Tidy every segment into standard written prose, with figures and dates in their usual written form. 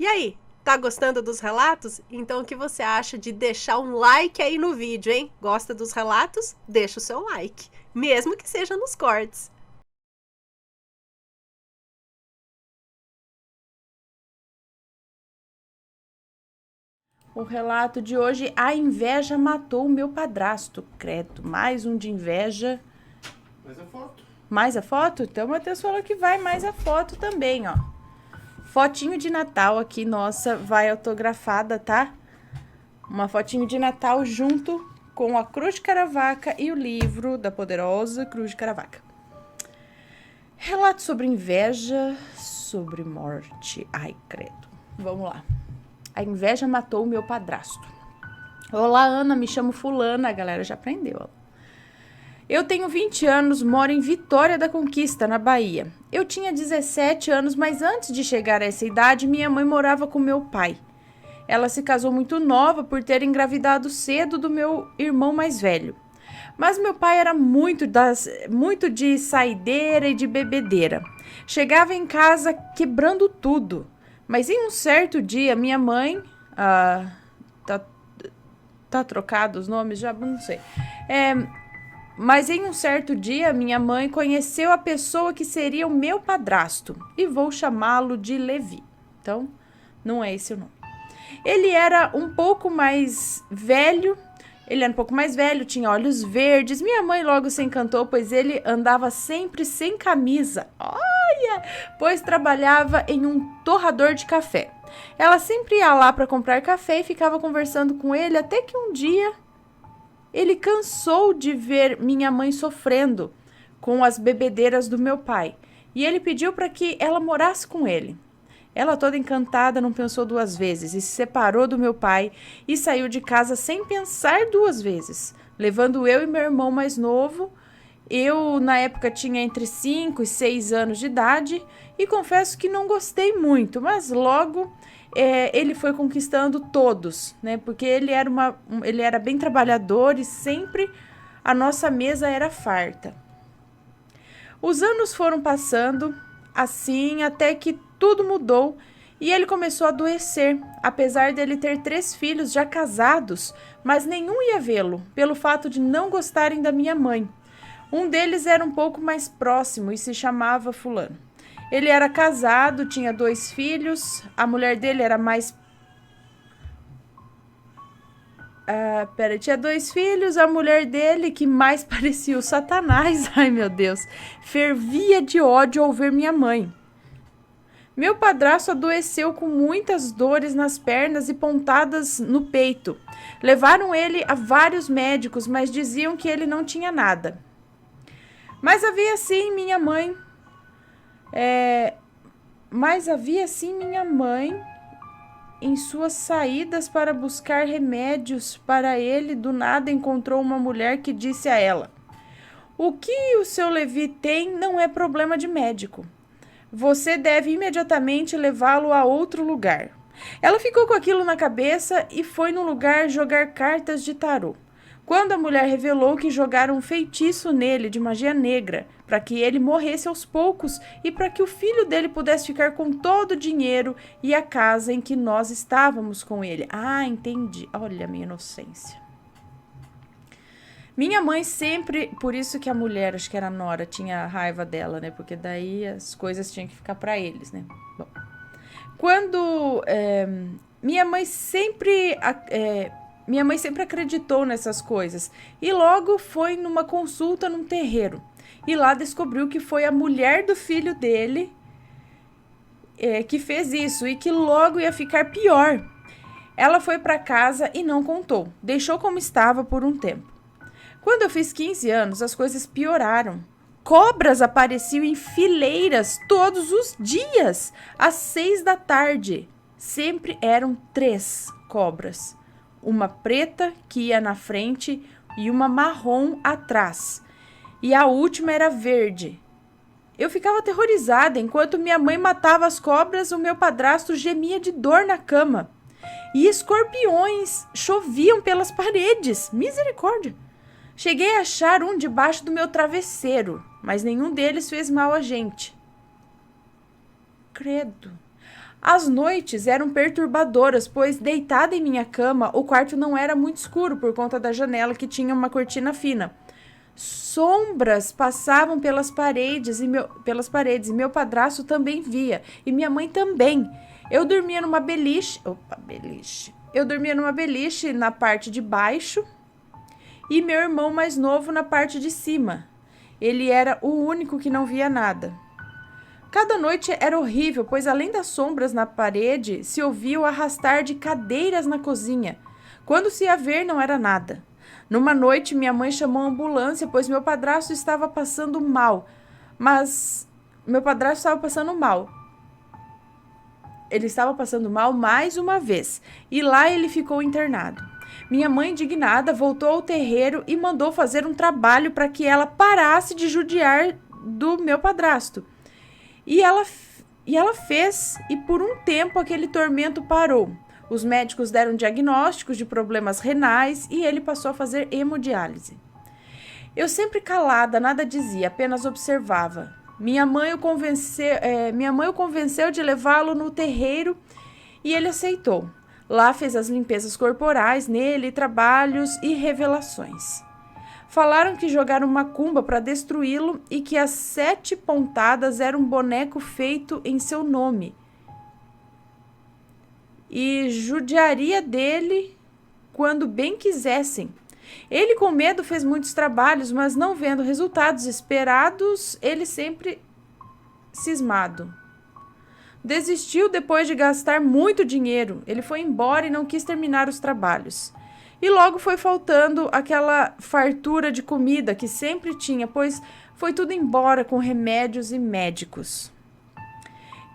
E aí, tá gostando dos relatos? Então o que você acha de deixar um like aí no vídeo, hein? Gosta dos relatos? Deixa o seu like, mesmo que seja nos cortes. O relato de hoje, a inveja matou o meu padrasto. Credo, mais um de inveja. Mais a foto. Mais a foto? Então o Matheus falou que vai mais a foto também, ó. Fotinho de Natal aqui, nossa, vai autografada, tá? Uma fotinho de Natal junto com a Cruz de Caravaca e o livro da poderosa Cruz de Caravaca. Relato sobre inveja, sobre morte. Ai, credo. Vamos lá. A inveja matou o meu padrasto. Olá, Ana, me chamo Fulana. A galera já aprendeu. Eu tenho 20 anos, moro em Vitória da Conquista, na Bahia. Eu tinha 17 anos, mas antes de chegar a essa idade, minha mãe morava com meu pai. Ela se casou muito nova por ter engravidado cedo do meu irmão mais velho. Mas meu pai era muito de saideira e de bebedeira. Chegava em casa quebrando tudo. Mas em um certo dia, minha mãe... tá trocado os nomes? Já não sei. Mas em um certo dia, minha mãe conheceu a pessoa que seria o meu padrasto. E vou chamá-lo de Levi. Então, não é esse o nome. Ele era um pouco mais velho. Tinha olhos verdes. Minha mãe logo se encantou, pois ele andava sempre sem camisa. Olha! Pois trabalhava em um torrador de café. Ela sempre ia lá para comprar café e ficava conversando com ele, até que um dia ele cansou de ver minha mãe sofrendo com as bebedeiras do meu pai. E ele pediu para que ela morasse com ele. Ela, toda encantada, não pensou duas vezes e se separou do meu pai e saiu de casa sem pensar duas vezes, levando eu e meu irmão mais novo. Eu, na época, tinha entre 5 e 6 anos de idade e confesso que não gostei muito, mas logo ele foi conquistando todos, né? Porque ele era bem trabalhador e sempre a nossa mesa era farta. Os anos foram passando assim até que tudo mudou e ele começou a adoecer, apesar dele ter 3 filhos já casados, mas nenhum ia vê-lo, pelo fato de não gostarem da minha mãe. Um deles era um pouco mais próximo e se chamava Fulano. Ele era casado, tinha 2 filhos, a mulher dele era mais... tinha 2 filhos, a mulher dele, que mais parecia o Satanás, ai meu Deus, fervia de ódio ao ver minha mãe. Meu padrasto adoeceu com muitas dores nas pernas e pontadas no peito. Levaram ele a vários médicos, mas diziam que ele não tinha nada. Mas havia sim minha mãe. Em suas saídas para buscar remédios para ele, do nada encontrou uma mulher que disse a ela: "O que o seu Levi tem não é problema de médico. Você deve imediatamente levá-lo a outro lugar." Ela ficou com aquilo na cabeça e foi no lugar jogar cartas de tarô. Quando a mulher revelou que jogaram um feitiço nele de magia negra, para que ele morresse aos poucos e para que o filho dele pudesse ficar com todo o dinheiro e a casa em que nós estávamos com ele. Ah, entendi. Olha a minha inocência. Minha mãe sempre, por isso que a mulher, acho que era a nora, tinha raiva dela, né? Porque daí as coisas tinham que ficar para eles, né? Bom, minha mãe sempre acreditou nessas coisas e logo foi numa consulta num terreiro e lá descobriu que foi a mulher do filho dele que fez isso e que logo ia ficar pior. Ela foi para casa e não contou, deixou como estava por um tempo. Quando eu fiz 15 anos, as coisas pioraram. Cobras apareciam em fileiras todos os dias, às 6 da tarde. Sempre eram 3 cobras. Uma preta que ia na frente e uma marrom atrás. E a última era verde. Eu ficava aterrorizada. Enquanto minha mãe matava as cobras, o meu padrasto gemia de dor na cama. E escorpiões choviam pelas paredes. Misericórdia! Cheguei a achar um debaixo do meu travesseiro, mas nenhum deles fez mal a gente. Credo. As noites eram perturbadoras, pois deitada em minha cama, o quarto não era muito escuro por conta da janela que tinha uma cortina fina. Sombras passavam pelas paredes e meu padrasto também via, e minha mãe também. Eu dormia numa beliche. Eu dormia numa beliche na parte de baixo e meu irmão mais novo na parte de cima. Ele era o único que não via nada. Cada noite era horrível, pois além das sombras na parede, se ouvia o arrastar de cadeiras na cozinha. Quando se ia ver, não era nada. Numa noite, minha mãe chamou a ambulância, pois meu padrasto estava passando mal. Ele estava passando mal mais uma vez, e lá ele ficou internado. Minha mãe, indignada, voltou ao terreiro e mandou fazer um trabalho para que ela parasse de judiar do meu padrasto. E ela fez, e por um tempo aquele tormento parou. Os médicos deram diagnósticos de problemas renais e ele passou a fazer hemodiálise. Eu sempre calada, nada dizia, apenas observava. Minha mãe o convenceu de levá-lo no terreiro e ele aceitou. Lá fez as limpezas corporais nele, trabalhos e revelações. Falaram que jogaram macumba para destruí-lo e que as 7 pontadas era um boneco feito em seu nome. E judiaria dele quando bem quisessem. Ele, com medo, fez muitos trabalhos, mas não vendo resultados esperados, ele sempre cismado. Desistiu depois de gastar muito dinheiro. Ele foi embora e não quis terminar os trabalhos. E logo foi faltando aquela fartura de comida que sempre tinha, pois foi tudo embora com remédios e médicos.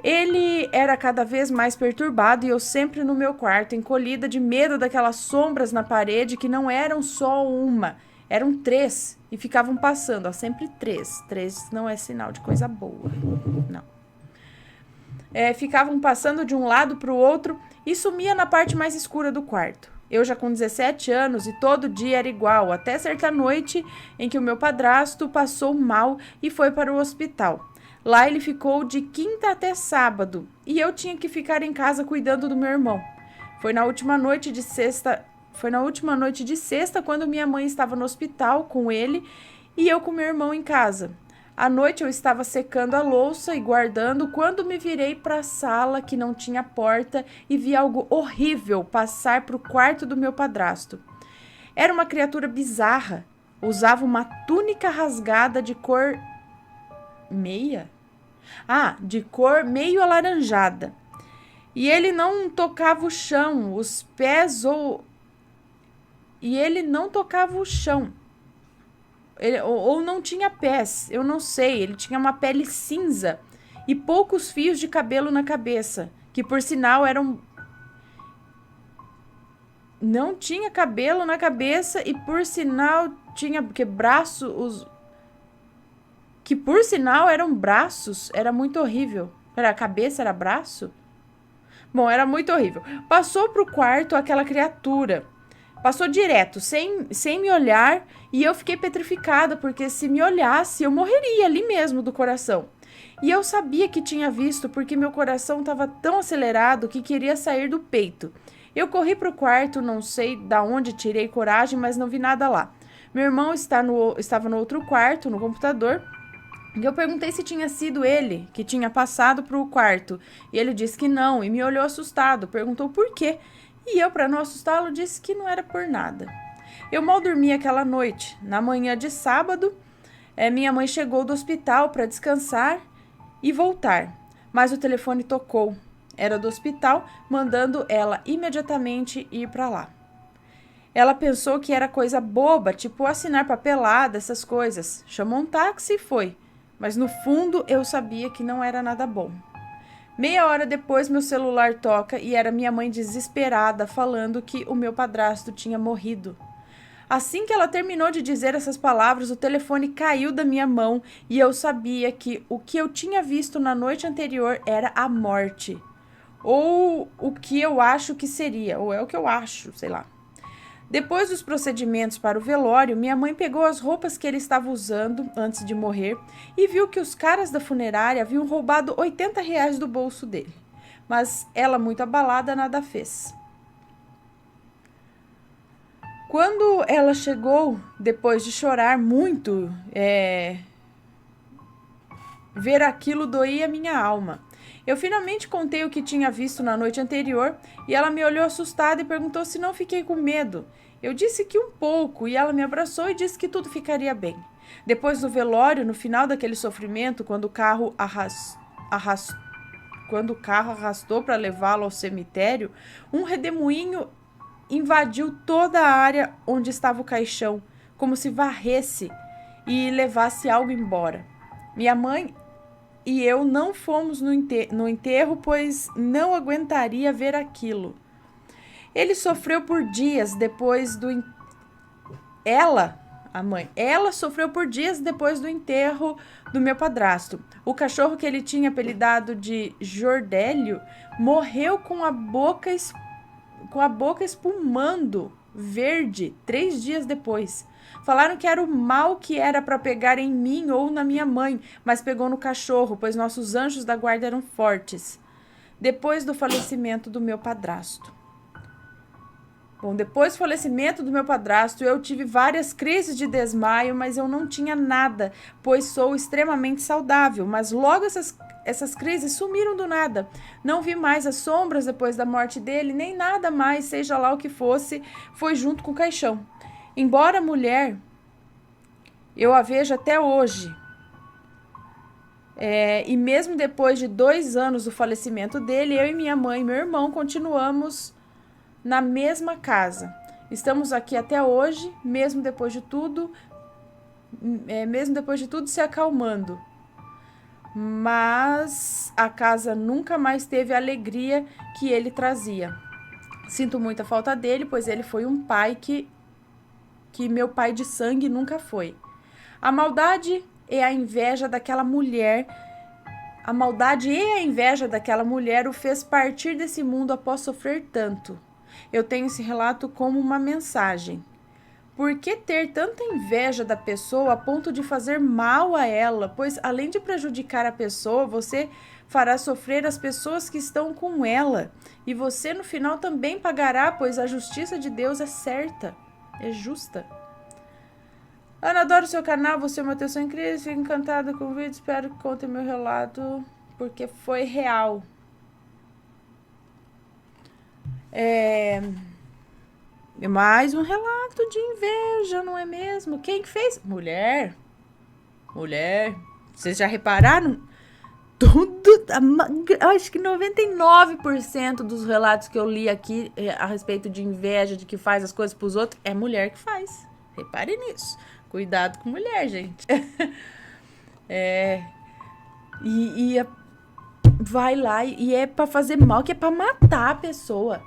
Ele era cada vez mais perturbado e eu sempre no meu quarto, encolhida de medo daquelas sombras na parede que não eram só uma, eram 3 e ficavam passando, sempre 3. 3 não é sinal de coisa boa, não. Ficavam passando de um lado para o outro e sumia na parte mais escura do quarto. Eu já com 17 anos e todo dia era igual, até certa noite em que o meu padrasto passou mal e foi para o hospital. Lá ele ficou de quinta até sábado e eu tinha que ficar em casa cuidando do meu irmão. Foi na última noite de sexta quando minha mãe estava no hospital com ele e eu com meu irmão em casa. À noite eu estava secando a louça e guardando quando me virei para a sala que não tinha porta e vi algo horrível passar para o quarto do meu padrasto. Era uma criatura bizarra. Usava uma túnica rasgada de cor de cor meio alaranjada. E ele não tocava o chão, ou não tinha pés, eu não sei. Ele tinha uma pele cinza e poucos fios de cabelo na cabeça, que por sinal eram... Não tinha cabelo na cabeça e por sinal tinha que por sinal eram braços, era muito horrível. A cabeça era braço? Bom, era muito horrível. Passou pro quarto aquela criatura. Passou direto, sem me olhar, e eu fiquei petrificada, porque se me olhasse, eu morreria ali mesmo do coração. E eu sabia que tinha visto, porque meu coração estava tão acelerado que queria sair do peito. Eu corri pro quarto, não sei da onde tirei coragem, mas não vi nada lá. Meu irmão estava no outro quarto, no computador, e eu perguntei se tinha sido ele que tinha passado pro quarto. E ele disse que não, e me olhou assustado, perguntou por quê. E eu, para não assustá-lo, disse que não era por nada. Eu mal dormi aquela noite. Na manhã de sábado, minha mãe chegou do hospital para descansar e voltar. Mas o telefone tocou. Era do hospital, mandando ela imediatamente ir para lá. Ela pensou que era coisa boba, tipo assinar papelada, essas coisas. Chamou um táxi e foi. Mas no fundo eu sabia que não era nada bom. Meia hora depois meu celular toca e era minha mãe desesperada falando que o meu padrasto tinha morrido. Assim que ela terminou de dizer essas palavras, o telefone caiu da minha mão e eu sabia que o que eu tinha visto na noite anterior era a morte. Ou o que eu acho que seria, ou é o que eu acho, sei lá. Depois dos procedimentos para o velório, minha mãe pegou as roupas que ele estava usando antes de morrer e viu que os caras da funerária haviam roubado R$ 80 do bolso dele. mas ela, muito abalada, nada fez. Quando ela chegou, depois de chorar muito, ver aquilo doía minha alma. Eu finalmente contei o que tinha visto na noite anterior e ela me olhou assustada e perguntou se não fiquei com medo. Eu disse que um pouco e ela me abraçou e disse que tudo ficaria bem. Depois do velório, no final daquele sofrimento, quando o carro arrastou para levá-lo ao cemitério, um redemoinho invadiu toda a área onde estava o caixão, como se varresse e levasse algo embora. Minha mãe e eu não fomos no enterro, pois não aguentaria ver aquilo. Ele sofreu por dias depois do... Ela sofreu por dias depois do enterro do meu padrasto. O cachorro que ele tinha apelidado de Jordélio morreu com a boca espumando verde 3 dias depois. Falaram que era o mal que era para pegar em mim ou na minha mãe, mas pegou no cachorro, pois nossos anjos da guarda eram fortes. Depois do falecimento do meu padrasto. Bom, depois do falecimento do meu padrasto, eu tive várias crises de desmaio, mas eu não tinha nada, pois sou extremamente saudável. Mas logo essas crises sumiram do nada. Não vi mais as sombras depois da morte dele, nem nada mais, seja lá o que fosse, foi junto com o caixão. Embora mulher, eu a vejo até hoje. E mesmo depois de 2 anos do falecimento dele, eu e minha mãe e meu irmão continuamos na mesma casa. Estamos aqui até hoje, mesmo depois de tudo se acalmando. Mas a casa nunca mais teve a alegria que ele trazia. Sinto muita falta dele, pois ele foi um pai que meu pai de sangue nunca foi. A maldade e a inveja daquela mulher o fez partir desse mundo após sofrer tanto. Eu tenho esse relato como uma mensagem. Por que ter tanta inveja da pessoa a ponto de fazer mal a ela? Pois, além de prejudicar a pessoa, você fará sofrer as pessoas que estão com ela. E você, no final, também pagará, pois a justiça de Deus é certa, é justa. Ana, adoro seu canal, você é uma pessoa incrível, fico encantada com o vídeo, espero que contem meu relato, porque foi real. Mais um relato de inveja, não é mesmo? Quem que fez? Mulher. Vocês já repararam? Acho que 99% dos relatos que eu li aqui a respeito de inveja, de que faz as coisas pros outros, é mulher que faz. Repare nisso. Cuidado com mulher, gente. Vai lá e é pra fazer mal, que é pra matar a pessoa.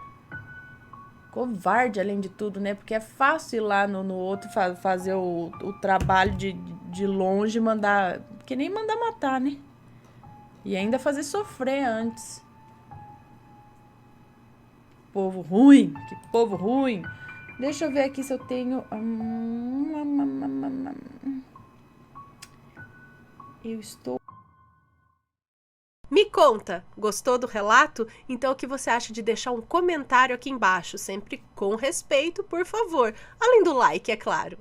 Covarde, além de tudo, né? Porque é fácil ir lá no outro fazer o trabalho de longe, mandar... Que nem mandar matar, né? E ainda fazer sofrer antes. Povo ruim. Que povo ruim. Deixa eu ver aqui se eu tenho... Eu estou... Me conta, gostou do relato? Então o que você acha de deixar um comentário aqui embaixo, sempre com respeito, por favor. Além do like, é claro.